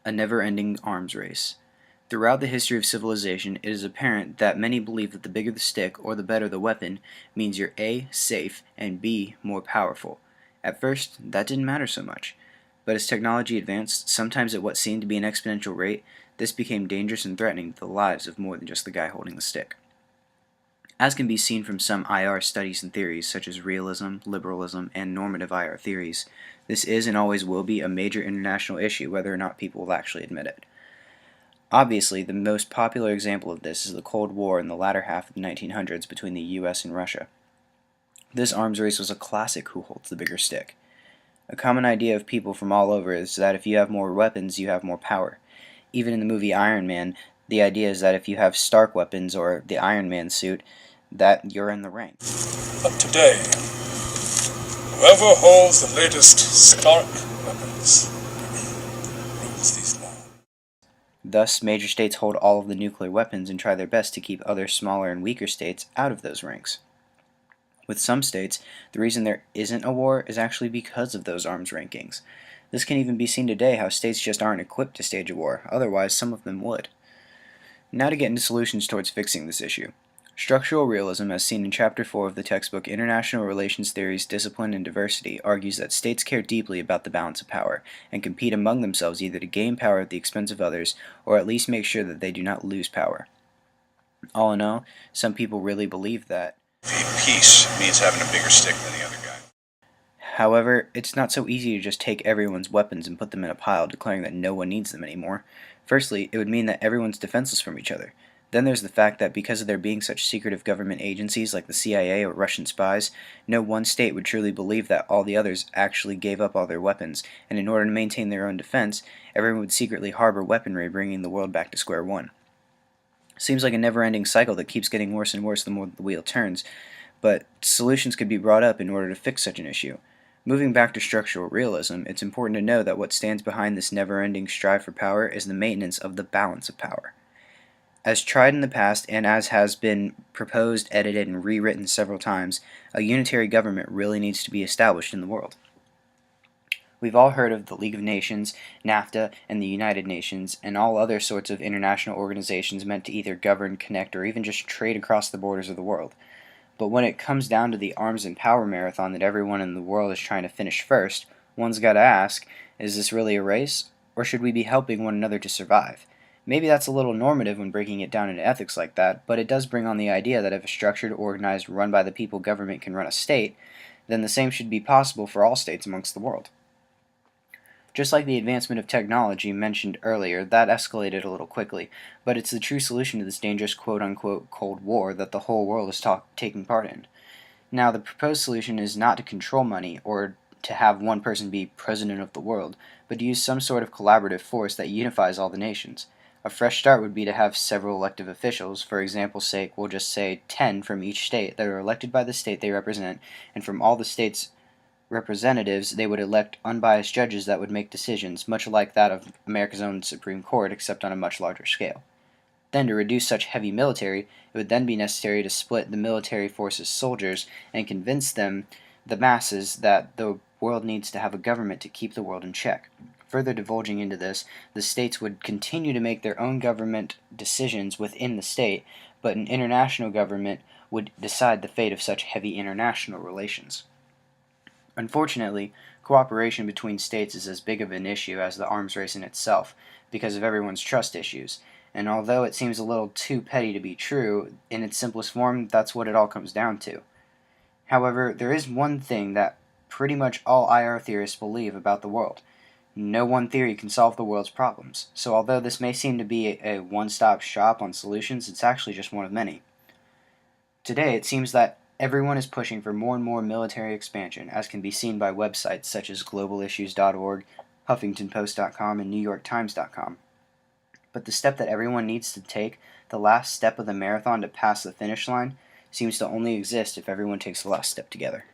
A never-ending arms race. Throughout the history of civilization, it is apparent that many believe that the bigger the stick, or the better the weapon, means you're A, safe, and B, more powerful. At first, that didn't matter so much. But as technology advanced, sometimes at what seemed to be an exponential rate, this became dangerous and threatening to the lives of more than just the guy holding the stick. As can be seen from some IR studies and theories, such as realism, liberalism, and normative IR theories, this is and always will be a major international issue whether or not people will actually admit it. Obviously, the most popular example of this is the Cold War in the latter half of the 1900s between the US and Russia. This arms race was a classic who holds the bigger stick. A common idea of people from all over is that if you have more weapons, you have more power. Even in the movie Iron Man, the idea is that if you have Stark weapons or the Iron Man suit, that you're in the ranks. But today, whoever holds the latest Stark weapons rules these lands. Thus, major states hold all of the nuclear weapons and try their best to keep other smaller and weaker states out of those ranks. With some states, the reason there isn't a war is actually because of those arms rankings. This can even be seen today how states just aren't equipped to stage a war, otherwise some of them would. Now to get into solutions towards fixing this issue. Structural realism, as seen in Chapter 4 of the textbook International Relations Theories, Discipline, and Diversity, argues that states care deeply about the balance of power, and compete among themselves either to gain power at the expense of others, or at least make sure that they do not lose power. All in all, some people really believe that. Peace means having a bigger stick than the other guy. However, it's not so easy to just take everyone's weapons and put them in a pile, declaring that no one needs them anymore. Firstly, it would mean that everyone's defenseless from each other. Then there's the fact that because of there being such secretive government agencies like the CIA or Russian spies, no one state would truly believe that all the others actually gave up all their weapons, and in order to maintain their own defense, everyone would secretly harbor weaponry, bringing the world back to square one. Seems like a never-ending cycle that keeps getting worse and worse the more the wheel turns, but solutions could be brought up in order to fix such an issue. Moving back to structural realism, it's important to know that what stands behind this never-ending strive for power is the maintenance of the balance of power. As tried in the past and as has been proposed, edited, and rewritten several times, a unitary government really needs to be established in the world. We've all heard of the League of Nations, NAFTA, and the United Nations, and all other sorts of international organizations meant to either govern, connect, or even just trade across the borders of the world. But when it comes down to the arms and power marathon that everyone in the world is trying to finish first, one's got to ask, is this really a race, or should we be helping one another to survive? Maybe that's a little normative when breaking it down into ethics like that, but it does bring on the idea that if a structured, organized, run by the people government can run a state, then the same should be possible for all states amongst the world. Just like the advancement of technology mentioned earlier, that escalated a little quickly, but it's the true solution to this dangerous quote-unquote Cold War that the whole world is taking part in. Now, the proposed solution is not to control money or to have one person be president of the world, but to use some sort of collaborative force that unifies all the nations. A fresh start would be to have several elective officials, for example's sake, we'll just say 10 from each state that are elected by the state they represent, and from all the states' representatives, they would elect unbiased judges that would make decisions, much like that of America's own Supreme Court, except on a much larger scale. Then, to reduce such heavy military, it would then be necessary to split the military force's soldiers and convince them, the masses, that the world needs to have a government to keep the world in check. Further divulging into this, the states would continue to make their own government decisions within the state, but an international government would decide the fate of such heavy international relations. Unfortunately, cooperation between states is as big of an issue as the arms race in itself, because of everyone's trust issues, and although it seems a little too petty to be true, in its simplest form, that's what it all comes down to. However, there is one thing that pretty much all IR theorists believe about the world. No one theory can solve the world's problems, so although this may seem to be a one-stop shop on solutions, it's actually just one of many. Today, it seems that everyone is pushing for more and more military expansion, as can be seen by websites such as globalissues.org, huffingtonpost.com, and newyorktimes.com. But the step that everyone needs to take, the last step of the marathon to pass the finish line, seems to only exist if everyone takes the last step together.